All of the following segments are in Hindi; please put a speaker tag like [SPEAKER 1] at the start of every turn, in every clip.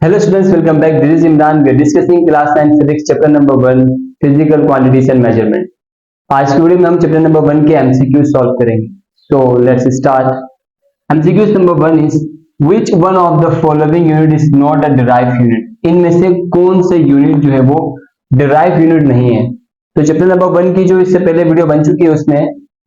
[SPEAKER 1] Hello students, welcome back. This is Imran. We are discussing class 9 physics chapter number 1 physical quantities and measurement. आज की वीडियो में हम चैप्टर नंबर 1 के एमसीक्यू सॉल्व करेंगे. So let's start. MCQs number 1 is which one of the following unit is not a derived unit? इनमें से कौन से यूनिट जो है वो derived unit नहीं है? तो चैप्टर नंबर 1 की जो इससे पहले वीडियो बन चुकी है उसमें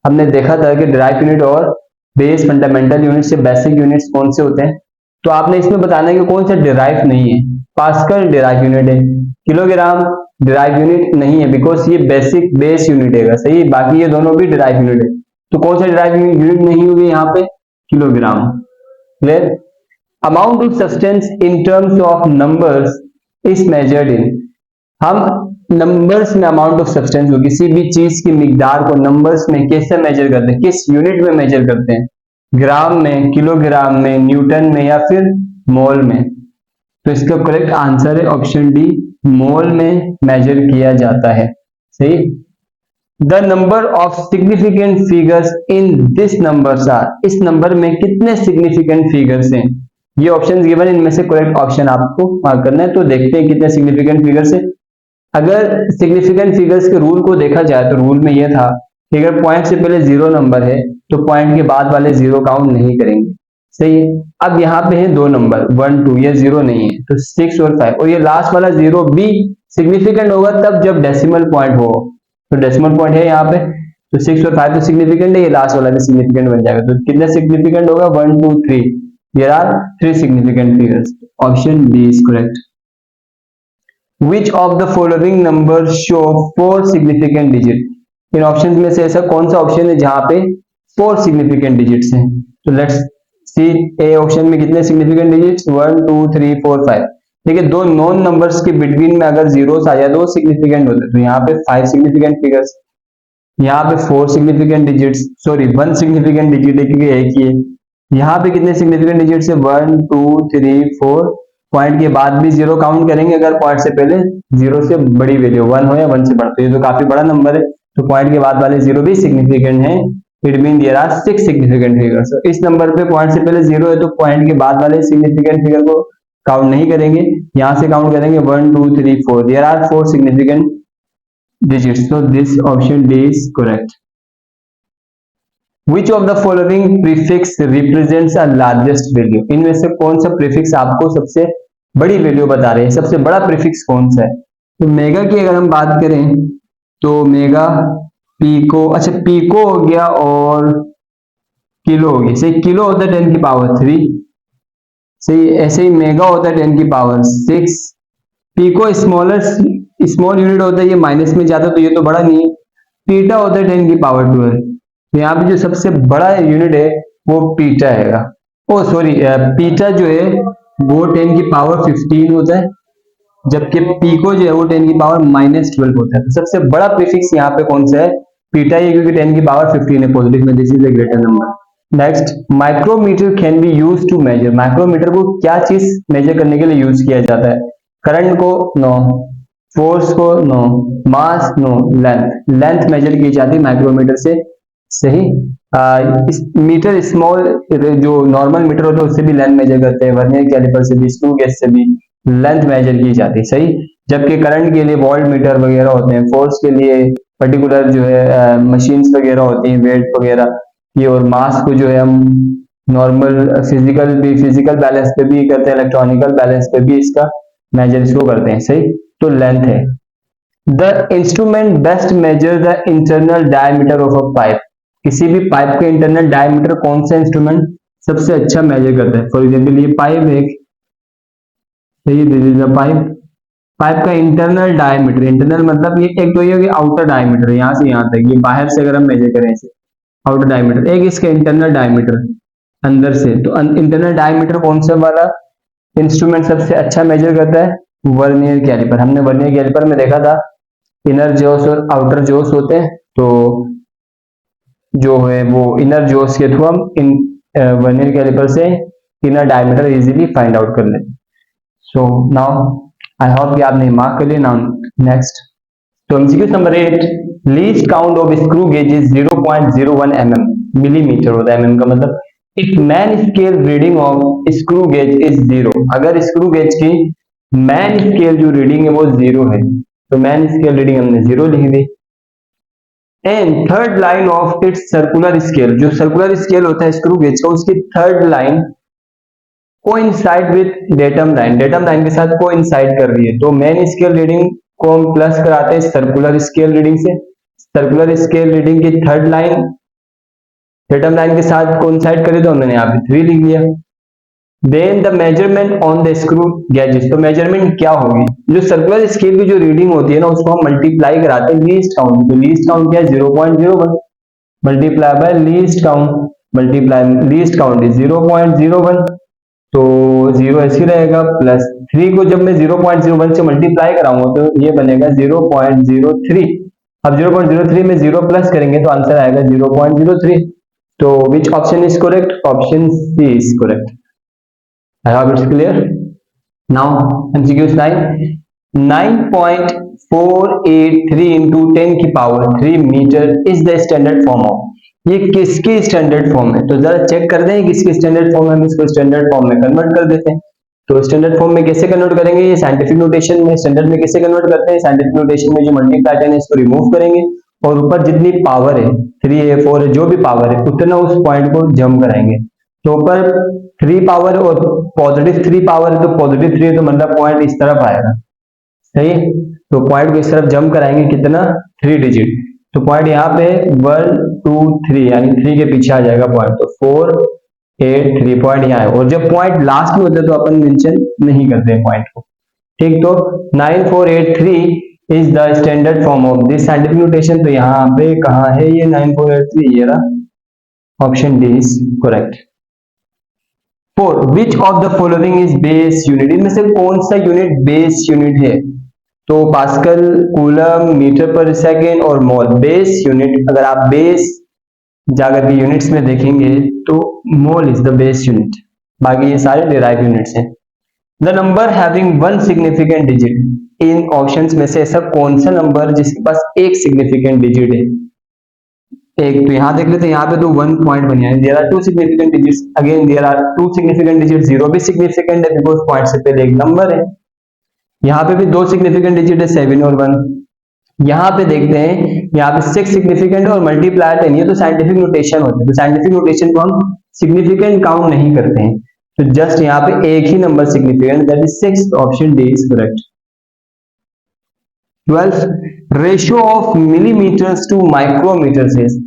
[SPEAKER 1] हमने देखा था कि derived unit और बेस फंडामेंटल यूनिट से बेसिक यूनिट्स कौन से होते हैं. तो आपने इसमें बताना है कि कौन सा डिराइव नहीं है. पास्कल डिराइव यूनिट है, किलोग्राम डिराइव यूनिट नहीं है बिकॉज ये बेसिक बेस यूनिट है. सही, बाकी ये दोनों भी डिराइव यूनिट है. तो कौन सा डिराइव यूनिट नहीं होगी यहाँ पे? Kilogram. Clear. Amount of substance in terms of numbers is measured in. हम नंबर्स में अमाउंट ऑफ सब्सटेंस को, किसी भी चीज की मिकदार को नंबर्स में कैसे मेजर करते हैं, किस यूनिट में मेजर करते हैं? ग्राम में, किलोग्राम में, न्यूटन में या फिर मोल में? तो इसका करेक्ट आंसर है ऑप्शन डी, मोल में मेजर किया जाता है. सही. The number of significant figures in this numbers are. इस नंबर में कितने सिग्निफिकेंट फिगर्स हैं? ये ऑप्शन गिवन, इनमें से करेक्ट ऑप्शन आपको मार्क करना है. तो देखते हैं कितने सिग्निफिकेंट फिगर्स है. अगर सिग्निफिकेंट फिगर्स के रूल को देखा जाए तो रूल में यह था कि अगर पॉइंट से पहले जीरो नंबर है तो पॉइंट के बाद वाले जीरो काउंट नहीं करेंगे. सही है. अब यहाँ पे है दो नंबर 1 2, ये जीरो नहीं है तो 6 और 5, और ये लास्ट वाला जीरो भी सिग्निफिकेंट होगा तब जब डेसिमल पॉइंट हो. तो डेसिमल पॉइंट है यहाँ पे, तो 6 और 5 तो सिग्निफिकेंट है, ये लास्ट वाला भी सिग्निफिकेंट बन जाएगा. तो कितने सिग्निफिकेंट होगा? 1 2 3. There are 3 significant figures. Option D is correct. Which of the following numbers show 4 significant digit? इन ऑप्शंस में से ऐसा कौन सा ऑप्शन है जहां पे 4 सिग्निफिकेंट डिजिट्स हैं? तो लेट्स सी. ए ऑप्शन में कितने सिग्निफिकेंट डिजिट्स? 1 2 3 4 5. ठीक है. दो नॉन नंबर्स के बिटवीन में अगर जीरोस आ जाए तो सिग्निफिकेंट होते हैं. तो यहाँ पे 5 सिग्निफिकेंट फिगर्स, यहाँ पे 4 significant digits, sorry 1 significant digit है क्योंकि एक ही है. यहाँ पे कितने सिग्निफिकेंट डिजिट्स है? 1 2 3 4. पॉइंट के बाद भी जीरो काउंट करेंगे अगर पॉइंट से पहले जीरो से बड़ी वैल्यू 1 हो या 1 से बड़ा. तो ये तो काफी बड़ा नंबर है, तो पॉइंट के बाद वाले जीरो भी सिग्निफिकेंट है. It mean there are 6 significant figures. इस नंबर पे पॉइंट से पहले जीरो है तो पॉइंट के बाद वाले सिग्निफिकेंट फिगर को काउंट नहीं करेंगे, यहां से काउंट करेंगे 1 2 3 4. There are 4 significant digits. So this option D is correct. Which of the following prefix represents a largest value? इनमें से कौन सा प्रीफिक्स आपको सबसे बड़ी वैल्यू बता रहे हैं? सबसे बड़ा प्रीफिक्स कौन सा है? तो मेगा की अगर हम बात करें तो मेगा, पीको, अच्छा पीको हो गया और किलो हो गया. सही. किलो होता है 10 की पावर 3. सही. ऐसे ही मेगा होता है 10 की पावर 6. पीको स्मॉल यूनिट होता है, ये माइनस में जाता है तो ये तो बड़ा नहीं है. पीटा होता है 10 की पावर 12. तो यहाँ पे जो सबसे बड़ा यूनिट है वो पीटा है. ओ सॉरी, पीटा जो है वो 10 की पावर 15 होता है, जबकि पीको जो है वो 10 की पावर -12 होता है. तो सबसे बड़ा प्रीफिक्स यहाँ पे कौन सा है? पीटा ही, क्योंकि 10 की पावर 15 है पॉजिटिव में. This is the greater number. Next, micrometer can be use to measure. Micrometer को क्या चीज मेजर करने के लिए यूज किया जाता है? करंट को? नो. फोर्स को? नो. मास? नो. लेंथ मेजर की जाती है माइक्रोमीटर से. सही. इस मीटर स्मॉल जो नॉर्मल मीटर होता है उससे भी लेंथ मेजर करते हैं, वर्नियर कैलिपर से भी, स्क्रू गेज से भी लेंथ मेजर की जाती है. सही. जबकि करंट के लिए वोल्ट मीटर वगैरह होते हैं, फोर्स के लिए पर्टिकुलर जो है मशीन्स वगैरह होती हैं, वेट वगैरह ये, और मास को जो है हम नॉर्मल फिजिकल बैलेंस पे भी करते हैं, इलेक्ट्रॉनिकल बैलेंस पे भी इसका मेजर इसको करते हैं. सही. तो लेंथ है. The instrument best measure the internal diameter of a pipe. किसी भी पाइप के इंटरनल डायमीटर कौन सा इंस्ट्रूमेंट सबसे अच्छा मेजर करता है? फॉर एग्जाम्पल ये पाइप है, सही. This is the pipe. Pipe का इंटरनल डायमीटर, इंटरनल मतलब ये एक तो ये होगी आउटर डायमीटर, यहाँ से यहाँ तक, ये बाहर से अगर हम मेजर करें इसे आउटर डायमीटर. एक इसका इंटरनल डायमीटर अंदर से. तो इंटरनल डायमीटर कौन सा वाला इंस्ट्रूमेंट सबसे अच्छा मेजर करता है? Vernier caliper. हमने वर्नियर कैलिपर में देखा था इनर जोस और आउटर जोस होते हैं, तो जो है वो इनर जोस के थ्रू हम इन वर्नियर कैलिपर से inner diameter easily find out कर लेते. सो नाउ आई होप कि आपने मार्क कर लिया. नाउ नेक्स्ट, तो MCQ number 8, least count of screw gauge is 0.01 mm. Millimetre होता है, mm का मतलब if main scale reading of screw gauge is zero, अगर स्क्रू गेज की मैन स्केल जो रीडिंग है वो जीरो है, तो मैन स्केल रीडिंग हमने जीरो लिख दी। And third line of its circular scale, जो सर्कुलर स्केल होता है स्क्रू गेज का, उसकी third line coincide with datum line, datum line के साथ कोइंसाइड कर रही है, तो मेन स्केल रीडिंग को हम प्लस कराते हैं सर्कुलर स्केल रीडिंग से। सर्कुलर स्केल रीडिंग की थर्ड लाइन डेटम लाइन के साथ कोइंसाइड करे तो हमने यहाँ पे 3 लिख दिया। Then the measurement on the screw gauges, तो मेजरमेंट क्या होगी, जो सर्कुलर स्केल की जो रीडिंग होती है ना उसको हम मल्टीप्लाई कराते हैं लीस्ट काउंट, तो लीस्ट काउंट क्या है 0.01 multiply by least count, multiply least count is 0.01, तो 0 ऐसे रहेगा, प्लस 3 को जब मैं 0.01 से मल्टीप्लाई कराऊंगा तो ये बनेगा 0.03। अब 0.03 में 0 प्लस करेंगे तो आंसर आएगा 0.03। तो which option is correct, option C is correct. I hope it's clear. Now MCQs 9.483 into 10 की पावर 3 metre is the standard form of, ये किसकी स्टैंडर्ड फॉर्म है, तो जरा चेक कर दें किसकी स्टैंडर्ड फॉर्म है, हम इसको स्टैंडर्ड फॉर्म में कन्वर्ट कर देते हैं। तो स्टैंडर्ड फॉर्म में कैसे कन्वर्ट करेंगे, ये साइंटिफिक नोटेशन में स्टैंडर्ड में कैसे कन्वर्ट करते हैं, साइंटिफिक नोटेशन में जो मल्टीप्लाई है इसको रिमूव करेंगे और ऊपर जितनी पावर है 3 है 4 है जो भी पावर है उतना उस पॉइंट को जम कराएंगे। तो ऊपर 3 पावर और पॉजिटिव 3 पावर है तो पॉजिटिव 3 है तो मतलब पॉइंट इस तरफ आएगा, सही है। तो पॉइंट को इस तरफ जम कराएंगे कितना 3 डिजिट, तो पॉइंट यहाँ पे 1 2 3 यानी 3 के पीछे आ जाएगा पॉइंट, तो 4 8 3 पॉइंट यहाँ है। और जब पॉइंट लास्ट में होता है तो अपन मेंशन नहीं करते हैं पॉइंट को, ठीक। तो 9483 is the standard form of this scientific notation, तो यहाँ पे कहाँ है ये 9483, ये रहा, option D is correct. 4 which of the following is base unit, इनमें से कौन सा यूनिट बेस यूनिट है, तो पास्कल कूलम मीटर पर सेकेंड और मोल। बेस यूनिट अगर आप बेस जाकर के यूनिट्स में देखेंगे तो mole is the base unit, बाकी ये सारे डिराइव यूनिट्स हैं। The number having one significant digit, इन ऑप्शंस में से ऐसा कौन सा नंबर जिसके पास एक सिग्निफिकेंट डिजिट है, एक तो यहाँ देख लेते हैं, यहाँ पे तो 1 पॉइंट बने हैं, there are 2 significant digits, again there are 2 significant digit, 0 भी सिग्निफिकेंट है बिकॉज पॉइंट से पहले एक नंबर है। यहाँ पे भी 2 सिग्निफिकेंट डिजिट है 7 और 1। यहाँ पे देखते हैं यहाँ पे 6 सिग्निफिकेंट और मल्टीप्लाई 10, ये तो साइंटिफिक नोटेशन होता है, तो साइंटिफिक नोटेशन को हम सिग्निफिकेंट काउंट नहीं करते हैं, तो जस्ट यहाँ पे एक ही number significant that is 6, option D is correct. 12 ratio of millimetres to micrometres is,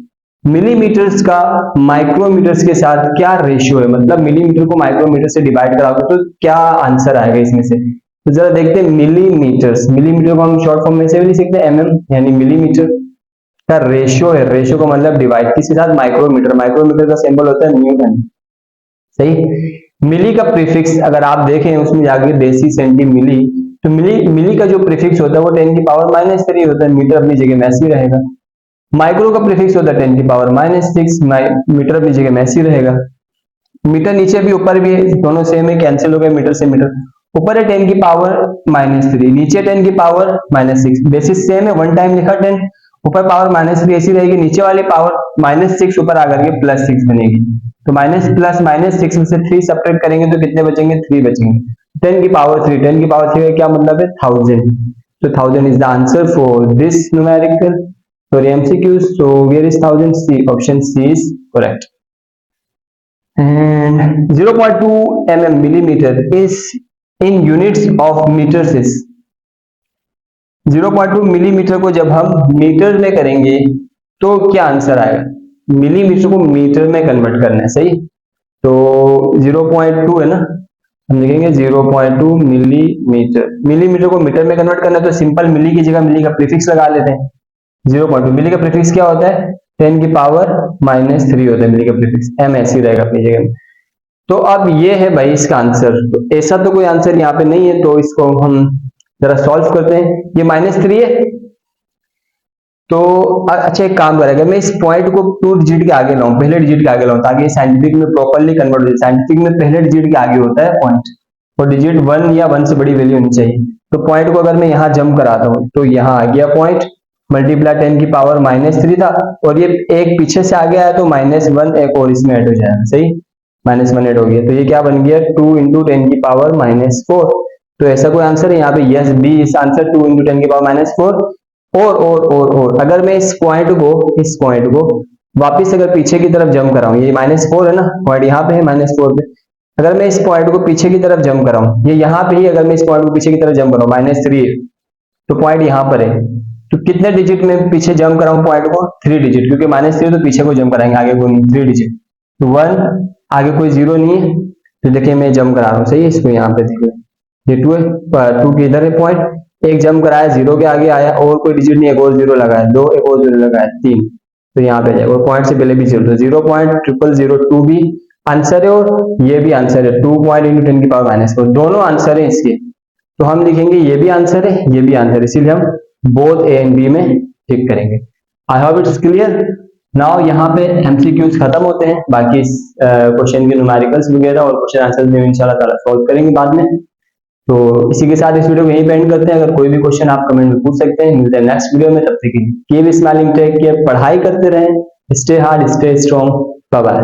[SPEAKER 1] millimetres का माइक्रोमीटर्स के साथ क्या रेशियो है, मतलब मिलीमीटर को माइक्रोमीटर से डिवाइड कराओगे तो क्या आंसर आएगा इसमें से, तो जरा देखते हैं मिलीमीटर्स, मिलीमीटर को हम शॉर्ट फॉर्म में से भी लिख सकते हैं एमएम, यानी मिलीमीटर का रेशियो है, रेशियो का मतलब डिवाइड किसके साथ, माइक्रोमीटर, माइक्रोमीटर का सिंबल होता है न्यूटन, सही। मिली का प्रीफिक्स अगर आप देखें उसमें जाके डेसी सेंटी मिली, तो मिली का जो प्रीफिक्स होता है वो 10 की पावर -3 होता है, मीटर अपनी जगह में ऐसे ही रहेगा। माइक्रो का प्रीफिक्स होता है 10 की पावर -6, मीटर अपनी जगह में ऐसे ही रहेगा। मीटर नीचे भी ऊपर भी दोनों सेम है, कैंसिल हो गए मीटर से मीटर, ऊपर है 10 की पावर -3, नीचे 10 की पावर -6, बेसिस सेम है, 1 टाइम लिखा 10, ऊपर पावर -3 ऐसी रहेगी, नीचे वाली पावर -6 ऊपर आकर के +6 बनेगी, तो माइनस प्लस -6 में से 3 सब्ट्रैक्ट करेंगे तो कितने बचेंगे, 3 बचेंगे। 10 की पावर 3, 10 की पावर 3 का क्या मतलब है 1000, तो 1000 is the answer for this numerical for MCQ, so where is 1000, C, option C is correct. And 0.2 mm millimeter is in units of meters is, 0.2 millimetre को जब हम मीटर में करेंगे तो क्या आंसर आएगा, मिलीमीटर को मीटर में कन्वर्ट करना है, सही। तो 0.2 है ना, हम लिखेंगे 0.2 मिलीमीटर, मिलीमीटर को मीटर में कन्वर्ट करना है तो सिंपल मिली की जगह मिली का प्रीफिक्स लगा लेते हैं। 0.2 मिली का प्रीफिक्स क्या होता है, 10 की पावर -3 होता है मिली का प्रीफिक्स, m ऐसे ही रहेगा अपनी जगह में। तो अब ये है भाई इसका आंसर, तो ऐसा तो कोई आंसर यहाँ पे नहीं है, तो इसको हम जरा सॉल्व करते हैं। ये -3 है, तो अच्छा एक काम करेगा, मैं इस पॉइंट को 2 डिजिट के आगे लाऊं, पहले डिजिट के आगे लाऊं, ताकि साइंटिफिक में प्रॉपर्ली कन्वर्ट हो जाए। साइंटिफिक में पहले डिजिट के आगे होता है पॉइंट, और डिजिट 1 या 1 से बड़ी वैल्यू होनी चाहिए। तो पॉइंट को अगर मैं यहाँ जंप कराता हूँ तो यहाँ आ गया पॉइंट, मल्टीप्लाई 10 की पावर -3 था, और ये एक पीछे से आ गया है तो -1 एक और इसमें ऐड हो जाएगा, सही। -108 हो गया। तो ये क्या बन गया 2 इंटू 10 की पावर -4। तो ऐसा कोई आंसर है यहाँ पे? यस, बी इस आंसर 2 इंटू 10 की पावर -4। और अगर मैं इस पॉइंट को वापिस अगर पीछे की तरफ जंप कराऊं, ये -4 है ना, पॉइंट यहाँ पे है -4 पे। अगर मैं इस पॉइंट को पीछे की तरफ जंप कराऊं, ये यहाँ पे ही, अगर मैं इस पॉइंट को पीछे की तरफ जंप कराऊं -3, तो पॉइंट यहाँ पर है। तो कितने डिजिट में पीछे जंप कराऊं पॉइंट को? 3 डिजिट, क्योंकि -3 तो पीछे को जंप कराएंगे, आगे को नहीं। 3 डिजिट, तो 1, आगे कोई 0 नहीं है। तो देखिए मैं जंप करा रहा हूँ, सही है। इसको यहाँ पे देखिए ये 2 है, 2 के इधर है पॉइंट, एक जंप कराया 0 के आगे आया, और कोई डिजिट नहीं, एक और 0 लगाया, 2, एक और 0 लगाया, 3, तो यहाँ पे जाएगा। और पॉइंट से पहले भी 0, तो 0.00002 भी आंसर है, और ये भी आंसर है। 2 पॉइंट इंटू 10 की पावर -4, दोनों आंसर है इसके। तो हम लिखेंगे ये भी आंसर है, ये भी आंसर है, इसीलिए हम बोथ ए एंड बी में टिक करेंगे। आई होप इट्स क्लियर। नाउ यहाँ पे एमसीक्यूज खत्म होते हैं, बाकी क्वेश्चन के न्यूमेरिकल्स वगैरह और क्वेश्चन आंसर में इंशाल्लाह ताला सॉल्व करेंगे बाद में। तो इसी के साथ इस वीडियो को यहीं पे एंड करते हैं। अगर कोई भी क्वेश्चन आप कमेंट में पूछ सकते हैं। मिलते हैं नेक्स्ट वीडियो में, तब तक कीप स्माइलिंग, टेक केयर, पढ़ाई करते रहें, stay hard, stay strong, bye bye.